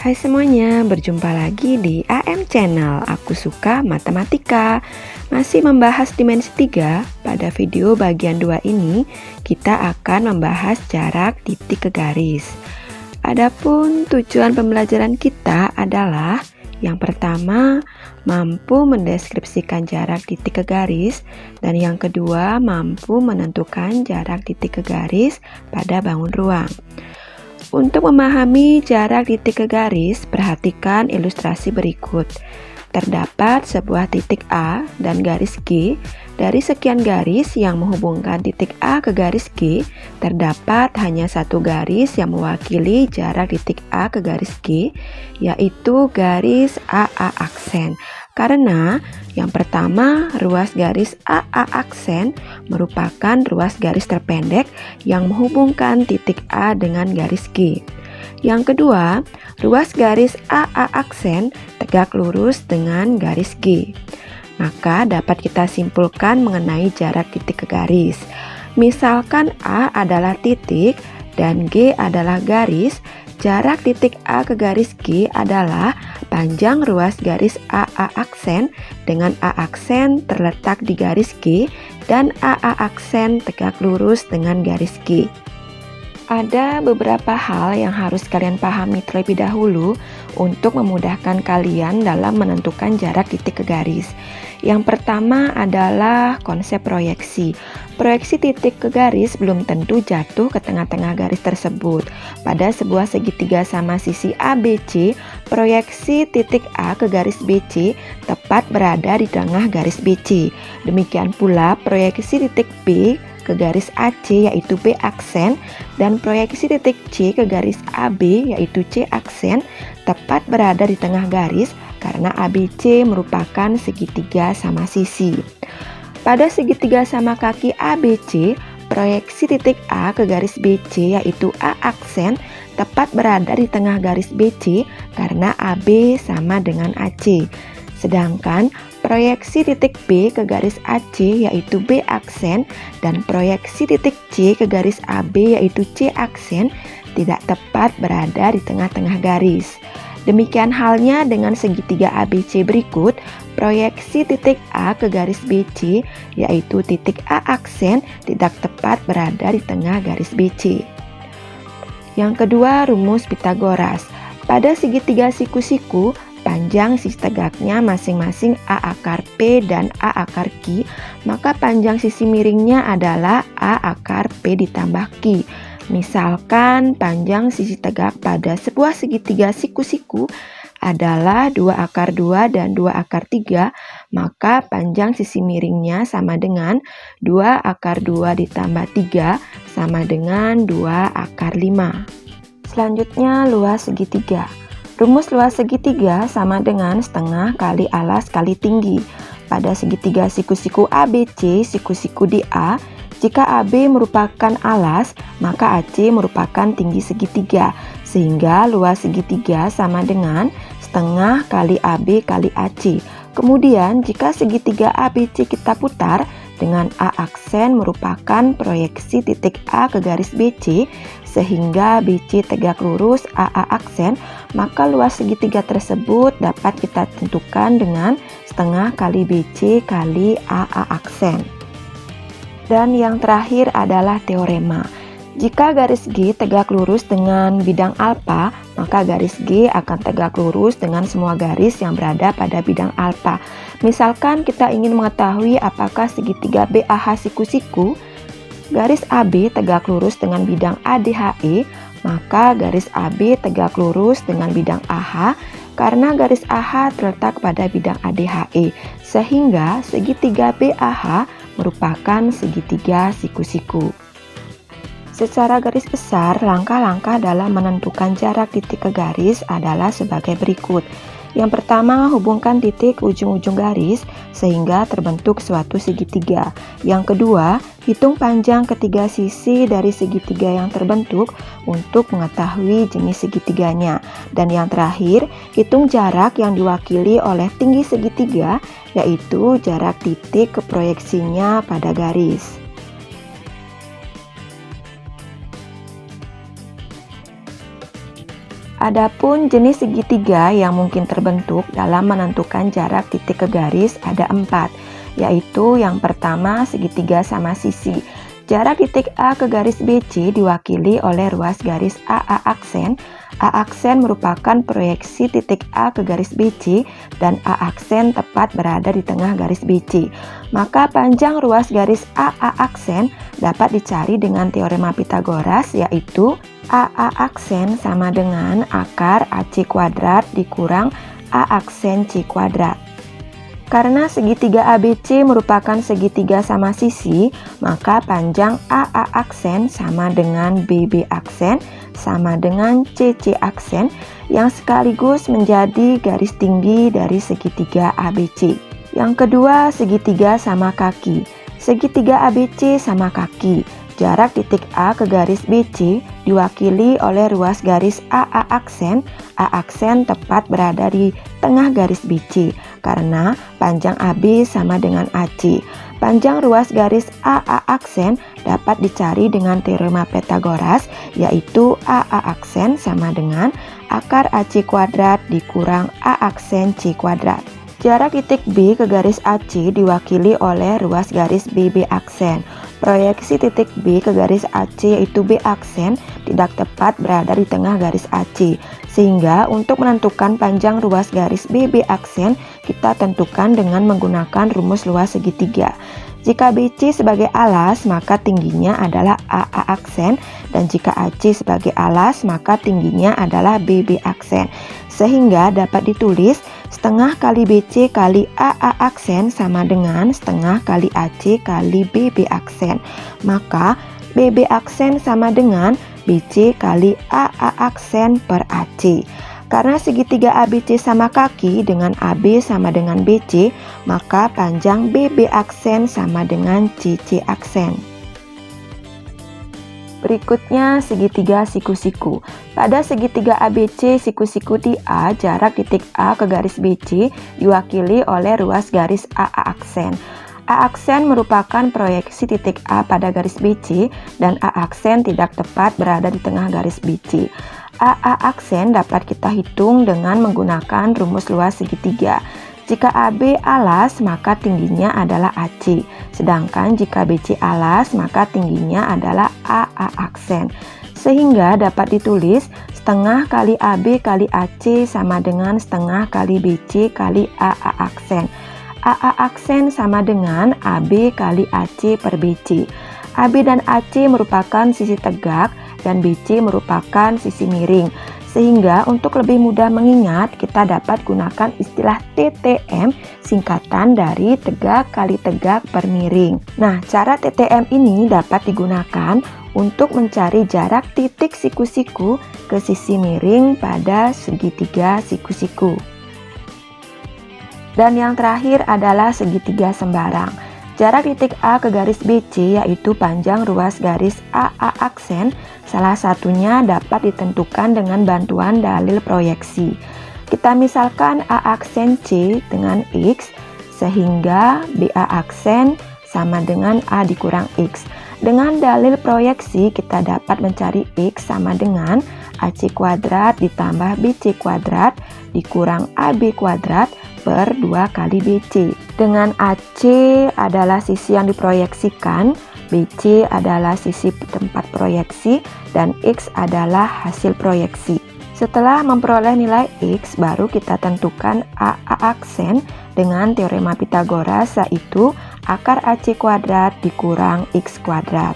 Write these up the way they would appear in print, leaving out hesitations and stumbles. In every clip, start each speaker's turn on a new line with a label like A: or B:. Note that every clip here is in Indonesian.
A: Hai semuanya, berjumpa lagi di AM Channel. Aku suka matematika. Masih membahas dimensi 3. Pada video bagian 2 ini, kita akan membahas jarak titik ke garis. Adapun tujuan pembelajaran kita adalah yang pertama, mampu mendeskripsikan jarak titik ke garis, dan yang kedua, mampu menentukan jarak titik ke garis pada bangun ruang. Untuk memahami jarak titik ke garis, perhatikan ilustrasi berikut. Terdapat sebuah titik A dan garis G. Dari sekian garis yang menghubungkan titik A ke garis G, terdapat hanya satu garis yang mewakili jarak titik A ke garis G, yaitu garis AA aksen. Karena yang pertama, ruas garis AA aksen merupakan ruas garis terpendek yang menghubungkan titik A dengan garis G. Yang kedua, ruas garis AA aksen tegak lurus dengan garis G. Maka dapat kita simpulkan mengenai jarak titik ke garis. Misalkan A adalah titik dan G adalah garis, jarak titik A ke garis G adalah panjang ruas garis AA aksen dengan A aksen terletak di garis G dan AA aksen tegak lurus dengan garis G. Ada beberapa hal yang harus kalian pahami terlebih dahulu untuk memudahkan kalian dalam menentukan jarak titik ke garis. Yang pertama adalah konsep proyeksi. Proyeksi titik ke garis belum tentu jatuh ke tengah-tengah garis tersebut. Pada sebuah segitiga sama sisi ABC, proyeksi titik A ke garis BC tepat berada di tengah garis BC. Demikian pula proyeksi titik B ke garis AC yaitu B aksen dan proyeksi titik C ke garis AB yaitu C aksen tepat berada di tengah garis karena ABC merupakan segitiga sama sisi. Pada segitiga sama kaki ABC, proyeksi titik A ke garis BC yaitu A aksen tepat berada di tengah garis BC karena AB sama dengan AC. Sedangkan proyeksi titik B ke garis AC yaitu B aksen dan proyeksi titik C ke garis AB yaitu C aksen tidak tepat berada di tengah-tengah garis. Demikian halnya dengan segitiga ABC berikut, proyeksi titik A ke garis BC yaitu titik A aksen tidak tepat berada di tengah garis BC. Yang kedua, rumus Pitagoras. Pada segitiga siku-siku, panjang sisi tegaknya masing-masing A akar P dan A akar Q, maka panjang sisi miringnya adalah A akar P ditambah Q. Misalkan panjang sisi tegak pada sebuah segitiga siku-siku adalah 2 akar 2 dan 2 akar 3, maka panjang sisi miringnya sama dengan 2 akar 2 ditambah 3 sama dengan 2 akar 5. Selanjutnya luas segitiga. Rumus luas segitiga sama dengan setengah kali alas kali tinggi. Pada segitiga siku-siku ABC, siku-siku di A, jika AB merupakan alas, maka AC merupakan tinggi segitiga, sehingga luas segitiga sama dengan setengah kali AB kali AC. Kemudian, jika segitiga ABC kita putar, dengan A aksen merupakan proyeksi titik A ke garis BC, sehingga BC tegak lurus AA aksen, maka luas segitiga tersebut dapat kita tentukan dengan setengah kali BC kali AA aksen. Dan yang terakhir adalah teorema. Jika garis G tegak lurus dengan bidang alfa, maka garis G akan tegak lurus dengan semua garis yang berada pada bidang alfa. Misalkan kita ingin mengetahui apakah segitiga BAH siku-siku, garis AB tegak lurus dengan bidang ADHE, maka garis AB tegak lurus dengan bidang AH karena garis AH terletak pada bidang ADHE, sehingga segitiga BAH merupakan segitiga siku-siku. Secara garis besar, langkah-langkah dalam menentukan jarak titik ke garis adalah sebagai berikut. Yang pertama, hubungkan titik ujung-ujung garis sehingga terbentuk suatu segitiga. Yang kedua, hitung panjang ketiga sisi dari segitiga yang terbentuk untuk mengetahui jenis segitiganya. Dan yang terakhir, hitung jarak yang diwakili oleh tinggi segitiga, yaitu jarak titik ke proyeksinya pada garis. Adapun jenis segitiga yang mungkin terbentuk dalam menentukan jarak titik ke garis ada 4, yaitu yang pertama segitiga sama sisi. Jarak titik A ke garis BC diwakili oleh ruas garis AA aksen. A aksen merupakan proyeksi titik A ke garis BC dan A aksen tepat berada di tengah garis BC. Maka panjang ruas garis AA aksen dapat dicari dengan teorema Pitagoras, yaitu AA aksen sama dengan akar AC kuadrat dikurang A aksen C kuadrat. Karena segitiga ABC merupakan segitiga sama sisi, maka panjang AA aksen sama dengan BB aksen sama dengan CC aksen yang sekaligus menjadi garis tinggi dari segitiga ABC. Yang kedua, segitiga sama kaki. Segitiga ABC sama kaki. Jarak titik A ke garis BC diwakili oleh ruas garis AA aksen. A aksen tepat berada di tengah garis BC karena panjang AB sama dengan AC. Panjang ruas garis AA aksen dapat dicari dengan teorema Pythagoras, yaitu AA aksen sama dengan akar AC kuadrat dikurang A aksen C kuadrat. Jarak titik B ke garis AC diwakili oleh ruas garis BB aksen. Proyeksi titik B ke garis AC yaitu B aksen tidak tepat berada di tengah garis AC. Sehingga untuk menentukan panjang ruas garis BB aksen kita tentukan dengan menggunakan rumus luas segitiga. Jika BC sebagai alas maka tingginya adalah AA aksen, dan jika AC sebagai alas maka tingginya adalah BB aksen. Sehingga dapat ditulis setengah kali BC kali AA aksen sama dengan setengah kali AC kali BB aksen. Maka BB aksen sama dengan BC kali AA aksen per AC. Karena segitiga ABC sama kaki dengan AB sama dengan BC, maka panjang BB aksen sama dengan CC aksen. Berikutnya segitiga siku-siku. Pada segitiga ABC siku-siku di A, jarak titik A ke garis BC diwakili oleh ruas garis AA aksen. A aksen merupakan proyeksi titik A pada garis BC dan A aksen tidak tepat berada di tengah garis BC. AA aksen dapat kita hitung dengan menggunakan rumus luas segitiga. Jika AB alas maka tingginya adalah AC, sedangkan jika BC alas maka tingginya adalah AA aksen. Sehingga dapat ditulis setengah kali AB kali AC sama dengan setengah kali BC kali AA aksen. AA aksen sama dengan AB kali AC per BC. AB dan AC merupakan sisi tegak dan BC merupakan sisi miring. Sehingga untuk lebih mudah mengingat, kita dapat gunakan istilah TTM, singkatan dari tegak kali tegak per miring. Nah, cara TTM ini dapat digunakan untuk mencari jarak titik siku-siku ke sisi miring pada segitiga siku-siku. Dan yang terakhir adalah segitiga sembarang. Jarak titik A ke garis BC yaitu panjang ruas garis AA aksen, salah satunya dapat ditentukan dengan bantuan dalil proyeksi. Kita misalkan A aksen C dengan X, sehingga BA aksen sama dengan A dikurang X. Dengan dalil proyeksi kita dapat mencari X sama dengan AC kuadrat ditambah BC kuadrat dikurang AB kuadrat per 2 kali BC. Dengan AC adalah sisi yang diproyeksikan, BC adalah sisi tempat proyeksi, dan X adalah hasil proyeksi. Setelah memperoleh nilai X, baru kita tentukan AA aksen dengan teorema Pitagoras, yaitu akar AC kuadrat dikurang X kuadrat.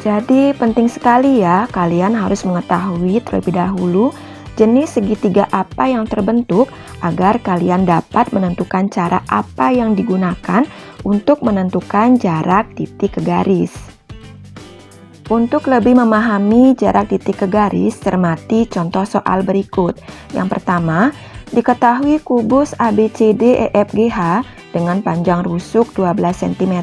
A: Jadi penting sekali ya, kalian harus mengetahui terlebih dahulu jenis segitiga apa yang terbentuk agar kalian dapat menentukan cara apa yang digunakan untuk menentukan jarak titik ke garis. Untuk lebih memahami jarak titik ke garis, cermati contoh soal berikut. Yang pertama, diketahui kubus ABCDEFGH dengan panjang rusuk 12 cm.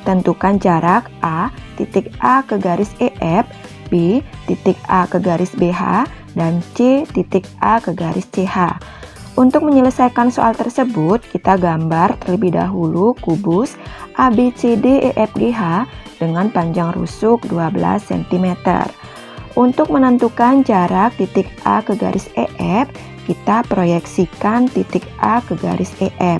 A: Tentukan jarak A, titik A ke garis EF, B, titik A ke garis BH, dan C, titik A ke garis CH. Untuk menyelesaikan soal tersebut, kita gambar terlebih dahulu kubus ABCDEFGH dengan panjang rusuk 12 cm. Untuk menentukan jarak titik A ke garis EF, kita proyeksikan titik A ke garis EF.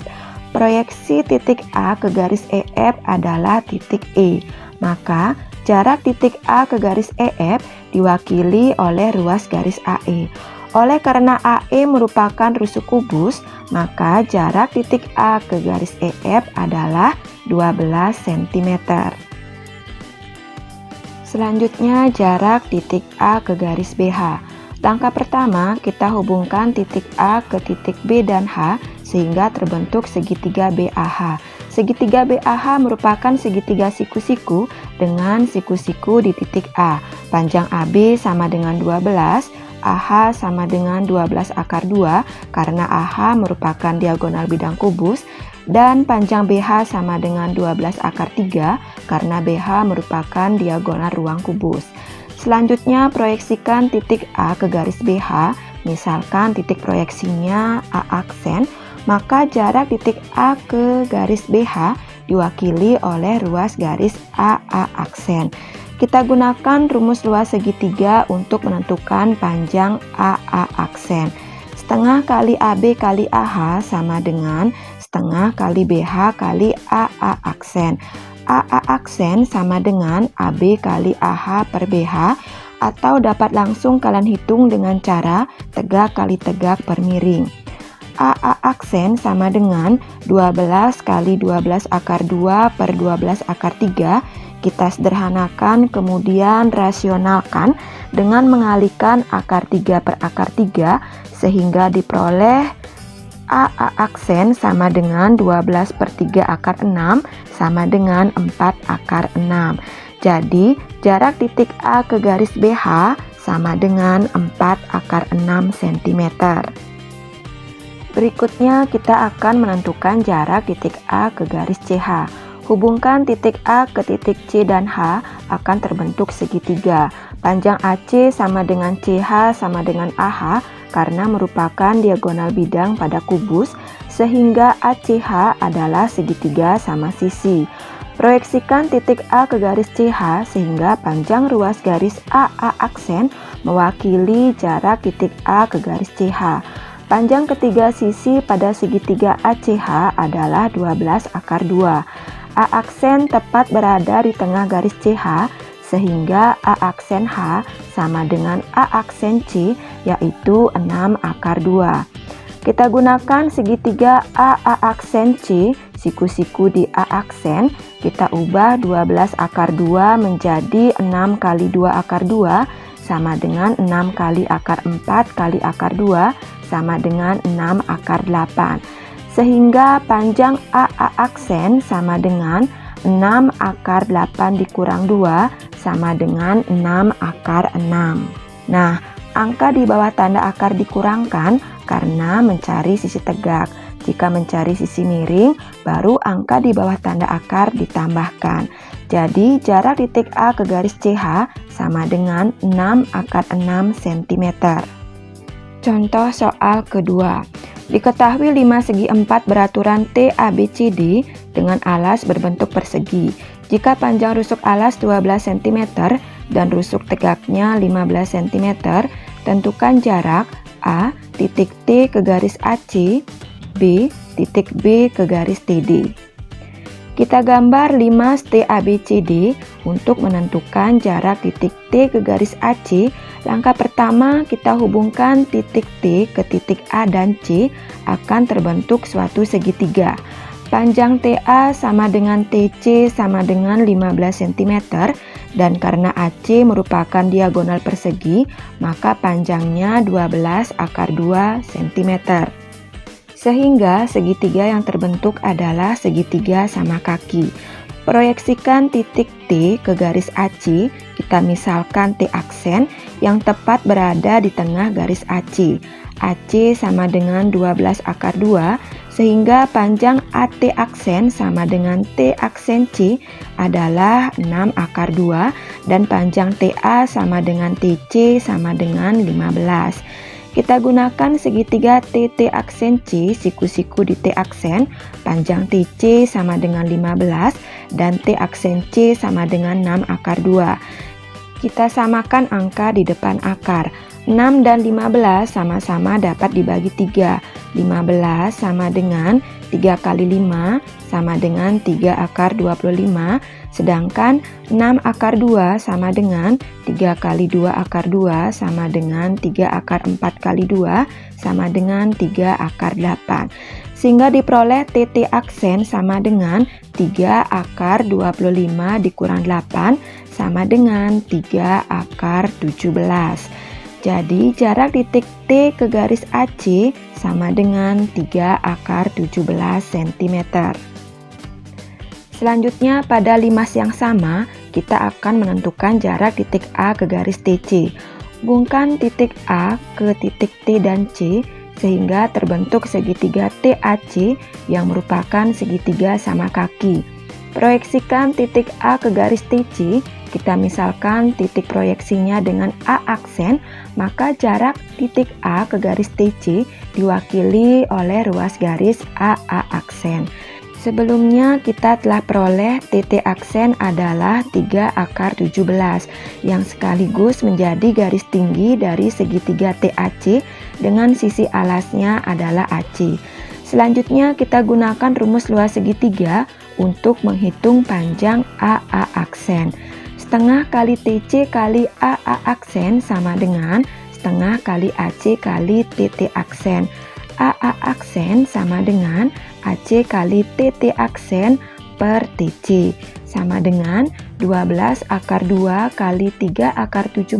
A: Proyeksi titik A ke garis EF adalah titik E. Maka, jarak titik A ke garis EF diwakili oleh ruas garis AE. Oleh karena AE merupakan rusuk kubus, maka jarak titik A ke garis EF adalah 12 cm. Selanjutnya, jarak titik A ke garis BH. Langkah pertama, kita hubungkan titik A ke titik B dan H sehingga terbentuk segitiga BAH. Segitiga BAH merupakan segitiga siku-siku dengan siku-siku di titik A. Panjang AB sama dengan 12, AH sama dengan 12 akar 2 karena AH merupakan diagonal bidang kubus, dan panjang BH sama dengan 12 akar 3 karena BH merupakan diagonal ruang kubus. Selanjutnya, proyeksikan titik A ke garis BH, misalkan titik proyeksinya A aksen, maka jarak titik A ke garis BH diwakili oleh ruas garis AA aksen. Kita gunakan rumus luas segitiga untuk menentukan panjang AA aksen. Setengah kali AB kali AH sama dengan setengah kali BH kali AA aksen. AA aksen sama dengan AB kali AH per BH, atau dapat langsung kalian hitung dengan cara tegak kali tegak per miring. AA aksen sama dengan 12 kali 12 akar 2 per 12 akar 3. Kita sederhanakan kemudian rasionalkan dengan mengalihkan akar 3 per akar 3 sehingga diperoleh AA aksen sama dengan 12 per 3 akar 6 sama dengan 4 akar 6. Jadi jarak titik A ke garis BH sama dengan 4 akar 6 cm. Berikutnya kita akan menentukan jarak titik A ke garis CH. Hubungkan titik A ke titik C dan H akan terbentuk segitiga. Panjang AC sama dengan CH sama dengan AH karena merupakan diagonal bidang pada kubus, sehingga ACH adalah segitiga sama sisi. Proyeksikan titik A ke garis CH sehingga panjang ruas garis AA aksen mewakili jarak titik A ke garis CH. Panjang ketiga sisi pada segitiga ACH adalah 12 akar 2. A aksen tepat berada di tengah garis CH sehingga A aksen H sama dengan A aksen C, yaitu 6 akar 2. Kita gunakan segitiga AA aksen C, siku-siku di A aksen, kita ubah 12 akar 2 menjadi 6 kali 2 akar 2 sama dengan 6 kali akar 4 kali akar 2 sama dengan 6 akar 8. Sehingga panjang AA aksen sama dengan 6 akar 8 dikurang 2 sama dengan 6 akar 6. Nah, angka di bawah tanda akar dikurangkan karena mencari sisi tegak. Jika mencari sisi miring, baru angka di bawah tanda akar ditambahkan. Jadi, jarak titik A ke garis CH sama dengan 6 akar 6 cm. Contoh soal kedua. Diketahui 5 segi 4 beraturan TABCD dengan alas berbentuk persegi. Jika panjang rusuk alas 12 cm dan rusuk tegaknya 15 cm, tentukan jarak A titik T ke garis AC, B titik B ke garis TD. Kita gambar 5 TABCD untuk menentukan jarak titik T ke garis AC. Langkah pertama, kita hubungkan titik T ke titik A dan C akan terbentuk suatu segitiga. Panjang TA sama dengan TC sama dengan 15 cm, dan karena AC merupakan diagonal persegi, maka panjangnya 12 akar 2 cm. Sehingga segitiga yang terbentuk adalah segitiga sama kaki. Proyeksikan titik T ke garis AC, kita misalkan T aksen yang tepat berada di tengah garis AC. AC sama dengan 12 akar 2, sehingga panjang AT aksen sama dengan T aksen C adalah 6 akar 2, dan panjang TA sama dengan TC sama dengan 15. Kita gunakan segitiga TT aksen C, siku-siku di T aksen, panjang TC sama dengan 15, dan T aksen C sama dengan 6 akar 2. Kita samakan angka di depan akar. 6 dan 15 sama-sama dapat dibagi 3. 15 sama dengan 3 kali 5 sama dengan 3 akar 25. Sedangkan 6 akar 2 sama dengan 3 kali 2 akar 2 sama dengan 3 akar 4 kali 2 sama dengan 3 akar 8. Sehingga diperoleh TT aksen sama dengan 3 akar 25 dikurang 8 sama dengan 3 akar 17. Jadi jarak titik T ke garis AC sama dengan 3 akar 17 cm. Selanjutnya pada limas yang sama, kita akan menentukan jarak titik A ke garis TC. Hubungkan titik A ke titik T dan C sehingga terbentuk segitiga TAC yang merupakan segitiga sama kaki. Proyeksikan titik A ke garis TC. Kita misalkan titik proyeksinya dengan A aksen, maka jarak titik A ke garis TC diwakili oleh ruas garis AA aksen. Sebelumnya kita telah peroleh TT aksen adalah 3 akar 17 yang sekaligus menjadi garis tinggi dari segitiga TAC dengan sisi alasnya adalah AC. Selanjutnya kita gunakan rumus luas segitiga untuk menghitung panjang AA aksen. Setengah kali TC kali AA aksen sama dengan setengah kali AC kali TT aksen. AA aksen sama dengan AC kali TT aksen per TC sama dengan 12 akar 2 kali 3 akar 17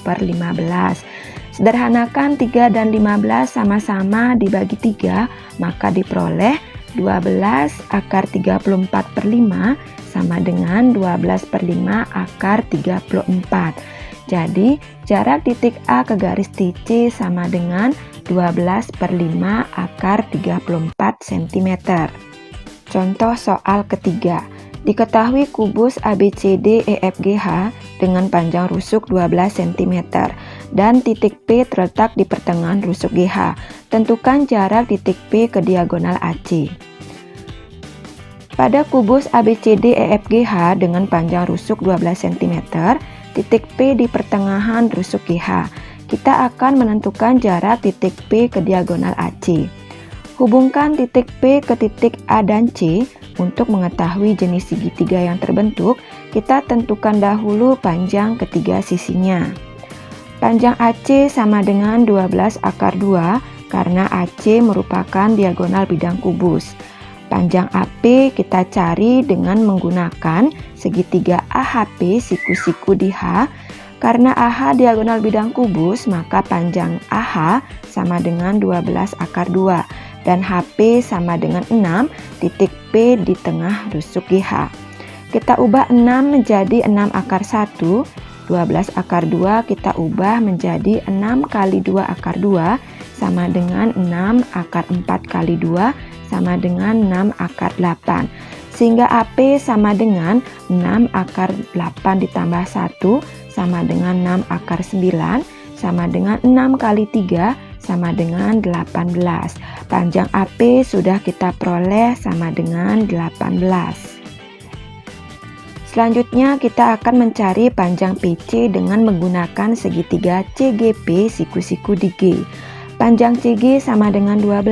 A: per 15. Sederhanakan 3 dan 15 sama-sama dibagi 3, maka diperoleh 12 akar 34 per 5 sama dengan 12 per 5 akar 34. Jadi jarak titik A ke garis TC sama dengan 12 per 5 akar 34 cm. Contoh soal ketiga. Diketahui kubus ABCD EFGH dengan panjang rusuk 12 cm dan titik P terletak di pertengahan rusuk GH. Tentukan jarak titik P ke diagonal AC. Pada kubus ABCD EFGH dengan panjang rusuk 12 cm, titik P di pertengahan rusuk GH. Kita akan menentukan jarak titik P ke diagonal AC. Hubungkan titik P ke titik A dan C. Untuk mengetahui jenis segitiga yang terbentuk, kita tentukan dahulu panjang ketiga sisinya. Panjang AC sama dengan 12 akar 2 karena AC merupakan diagonal bidang kubus. Panjang AP kita cari dengan menggunakan segitiga AHP siku-siku di H. Karena AH diagonal bidang kubus, maka panjang AH sama dengan 12 akar 2 dan HP sama dengan 6, titik P di tengah rusuk GH. Kita ubah 6 menjadi 6 akar 1, 12 akar 2 kita ubah menjadi 6 kali 2 akar 2 sama dengan 6 akar 4 kali 2 sama dengan 6 akar 8. Sehingga AP sama dengan 6 akar 8 ditambah 1 sama dengan 6 akar 9 sama dengan 6 kali 3 sama dengan 18. Panjang AP sudah kita peroleh sama dengan 18. Selanjutnya kita akan mencari panjang PC dengan menggunakan segitiga CGP siku-siku di G. Panjang CG sama dengan 12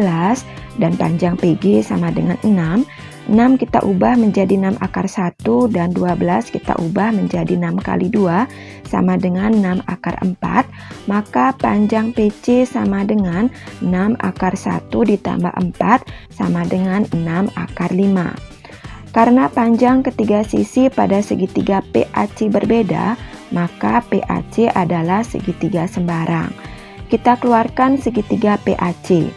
A: dan panjang PG sama dengan 6. 6 kita ubah menjadi 6 akar 1 dan 12 kita ubah menjadi 6 kali 2 sama dengan 6 akar 4. Maka panjang PC sama dengan 6 akar 1 ditambah 4 sama dengan 6 akar 5. Karena panjang ketiga sisi pada segitiga PAC berbeda, maka PAC adalah segitiga sembarang. Kita keluarkan segitiga PAC.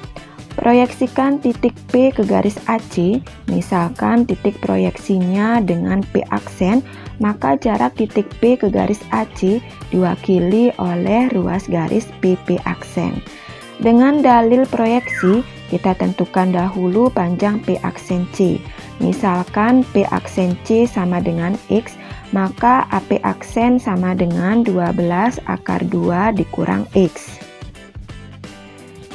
A: Proyeksikan titik P ke garis AC, misalkan titik proyeksinya dengan P aksen, maka jarak titik P ke garis AC diwakili oleh ruas garis PP aksen. Dengan dalil proyeksi, kita tentukan dahulu panjang P aksen C. Misalkan P aksen C sama dengan X, maka AP aksen sama dengan 12 akar 2 dikurang X.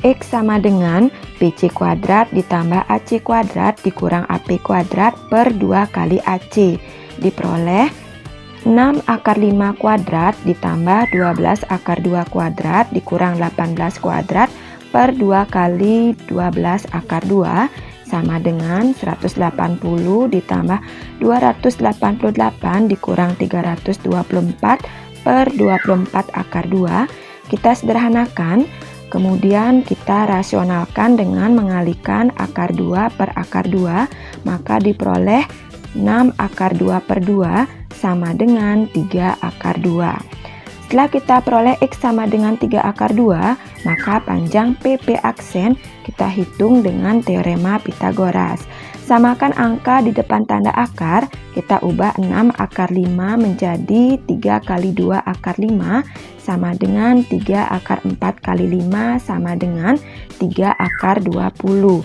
A: X sama dengan PC kuadrat ditambah AC kuadrat dikurang AP kuadrat per 2 kali AC. Diperoleh 6 akar 5 kuadrat ditambah 12 akar 2 kuadrat dikurang 18 kuadrat per 2 kali 12 akar 2 sama dengan 180 ditambah 288 dikurang 324 per 24 akar 2. Kita sederhanakan, kemudian kita rasionalkan dengan mengalihkan akar 2 per akar 2, maka diperoleh 6 akar 2 per 2 sama dengan 3 akar 2. Setelah kita peroleh X sama dengan 3 akar 2, maka panjang PP aksen kita hitung dengan teorema Pitagoras. Samakan angka di depan tanda akar, kita ubah 6 akar 5 menjadi 3 kali 2 akar 5 sama dengan 3 akar 4 kali 5 sama dengan 3 akar 20.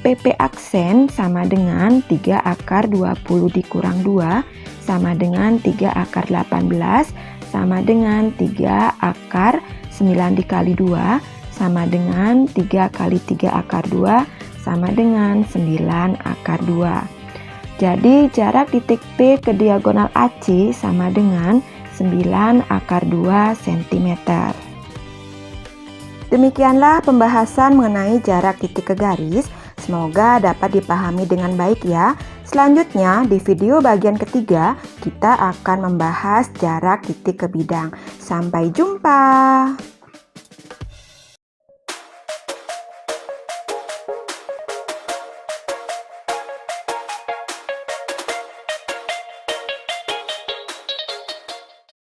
A: PP aksen sama dengan 3 akar 20 dikurang 2 sama dengan 3 akar 18 sama dengan 3 akar 9 dikali 2 sama dengan 3 kali 3 akar 2 sama dengan 9 akar 2. Jadi jarak titik P ke diagonal AC sama dengan 9 akar 2 cm. Demikianlah pembahasan mengenai jarak titik ke garis. Semoga dapat dipahami dengan baik ya. Selanjutnya di video bagian ketiga kita akan membahas jarak titik ke bidang. Sampai jumpa.